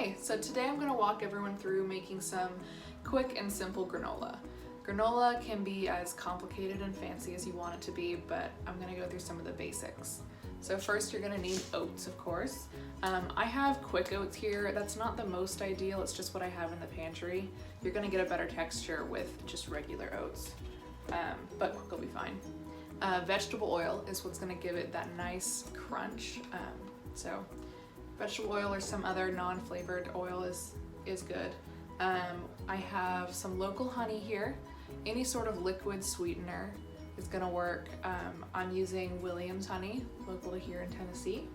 Hey, so today I'm going to walk everyone through making some quick and simple granola. Granola can be as complicated and fancy as you want it to be, but I'm going to go through some of the basics. So first you're going to need oats, of course. I have quick oats here. That's not the most ideal, it's just what I have in the pantry. You're going to get a better texture with just regular oats, but quick will be fine. Vegetable oil is what's going to give it that nice crunch. So vegetable oil or some other non-flavored oil is good. I have some local honey here. Any sort of liquid sweetener is gonna work. I'm using Williams honey, local to here in Tennessee.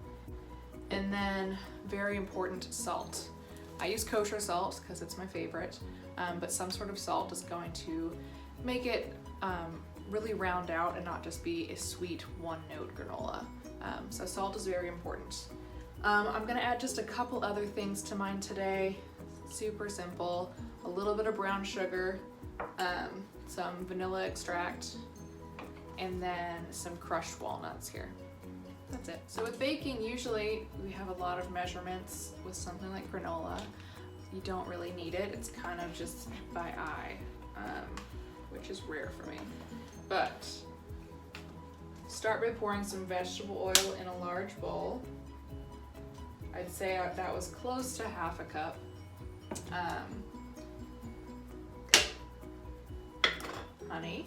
And then, very important, salt. I use kosher salt because it's my favorite, but some sort of salt is going to make it really round out and not just be a sweet one-note granola. So salt is very important. I'm gonna add just a couple other things to mine today. Super simple. A little bit of brown sugar, some vanilla extract, and then some crushed walnuts here. That's it. So with baking, usually we have a lot of measurements. With something like granola, you don't really need it. It's kind of just by eye, which is rare for me. But start by pouring some vegetable oil in a large bowl. I'd say that was close to half a cup. Honey.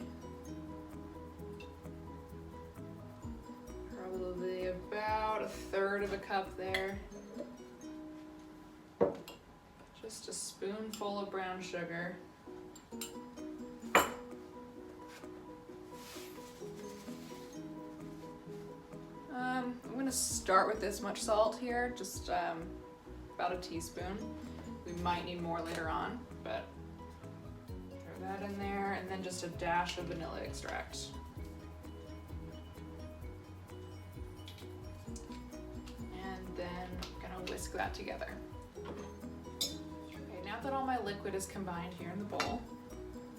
Probably about a third of a cup there. Just a spoonful of brown sugar. I'm gonna start with this much salt here, just about a teaspoon. We might need more later on, but throw that in there, and then just a dash of vanilla extract. And then I'm gonna whisk that together. Okay, now that all my liquid is combined here in the bowl,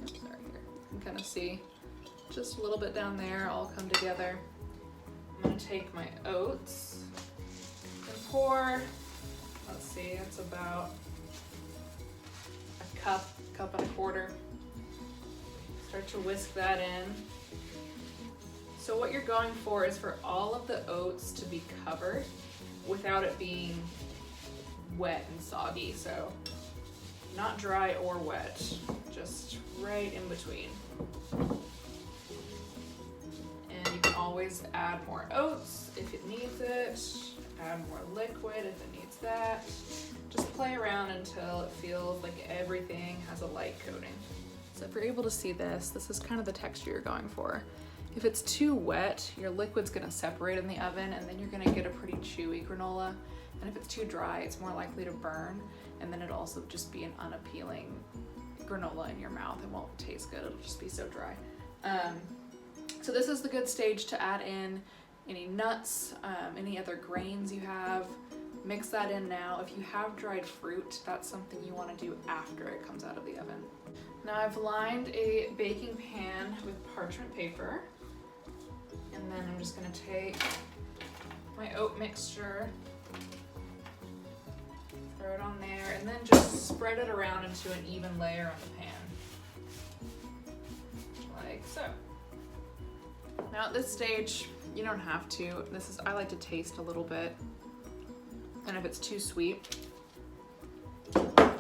sorry, here, you can kind of see just a little bit down there all come together. I'm gonna take my oats and pour, let's see, it's about a cup and a quarter. Start to whisk that in. So what you're going for is for all of the oats to be covered without it being wet and soggy. So not dry or wet, just right in between. And you can always add more oats if it needs it, add more liquid if it needs that. Just play around until it feels like everything has a light coating. So if you're able to see this is kind of the texture you're going for. If it's too wet, your liquid's gonna separate in the oven and then you're gonna get a pretty chewy granola. And if it's too dry, it's more likely to burn, and then it'll also just be an unappealing granola in your mouth. It won't taste good, it'll just be so dry. So this is the good stage to add in any nuts, any other grains you have. Mix that in now. If you have dried fruit, that's something you want to do after it comes out of the oven. Now I've lined a baking pan with parchment paper, and then I'm just going to take my oat mixture, throw it on there, and then just spread it around into an even layer on the pan, like so. Now at this stage, you don't have to. I like to taste a little bit. And if it's too sweet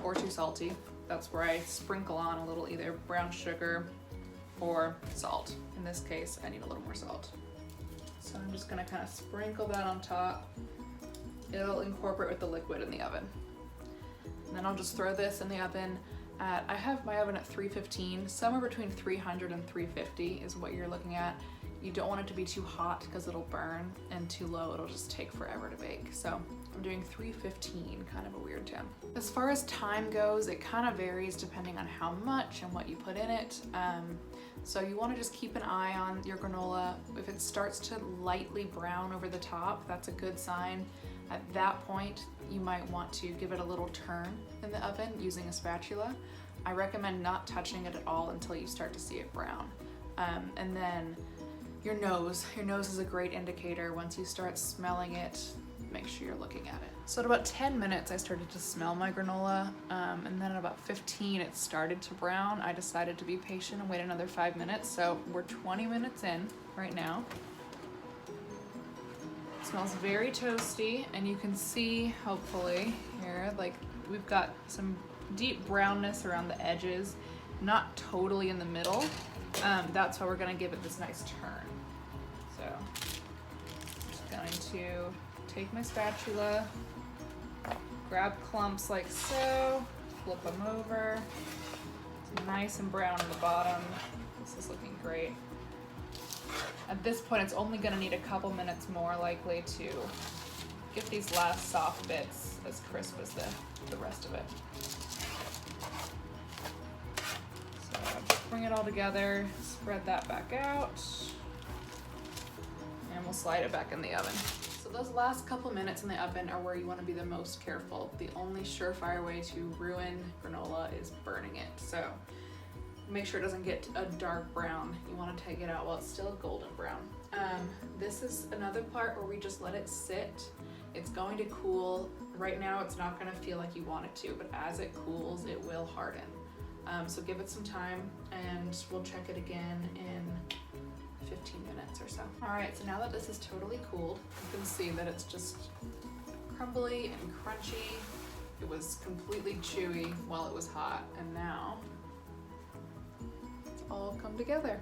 or too salty, that's where I sprinkle on a little either brown sugar or salt. In this case, I need a little more salt. So I'm just gonna kind of sprinkle that on top. It'll incorporate with the liquid in the oven. And then I'll just throw this in the oven at, I have my oven at 315, somewhere between 300 and 350 is what you're looking at. You don't want it to be too hot because it'll burn, and too low, it'll just take forever to bake. So I'm doing 315, kind of a weird temp. As far as time goes, it kind of varies depending on how much and what you put in it. So you want to just keep an eye on your granola. If it starts to lightly brown over the top, that's a good sign. At that point, you might want to give it a little turn in the oven using a spatula. I recommend not touching it at all until you start to see it brown. And then your nose is a great indicator. Once you start smelling it make sure you're looking at it. So at about 10 minutes, I started to smell my granola, and then at about 15, it started to brown. I decided to be patient and wait another 5 minutes. So we're 20 minutes in right now. It smells very toasty, and you can see, hopefully, here, like we've got some deep brownness around the edges, not totally in the middle. That's why we're gonna give it this nice turn. So I'm just going to take my spatula, grab clumps like so, flip them over. It's nice and brown on the bottom. This is looking great. At this point, it's only gonna need a couple minutes more likely to get these last soft bits as crisp as the rest of it. So just bring it all together, spread that back out, and we'll slide it back in the oven. So those last couple minutes in the oven are where you want to be the most careful. The only surefire way to ruin granola is burning it. So make sure it doesn't get a dark brown. You want to take it out while it's still golden brown. This is another part where we just let it sit. It's going to cool. Right now it's not going to feel like you want it to, but as it cools, it will harden. So give it some time and we'll check it again in 15 minutes or so. All right, so now that this is totally cooled, you can see that it's just crumbly and crunchy. It was completely chewy while it was hot, and now it's all come together.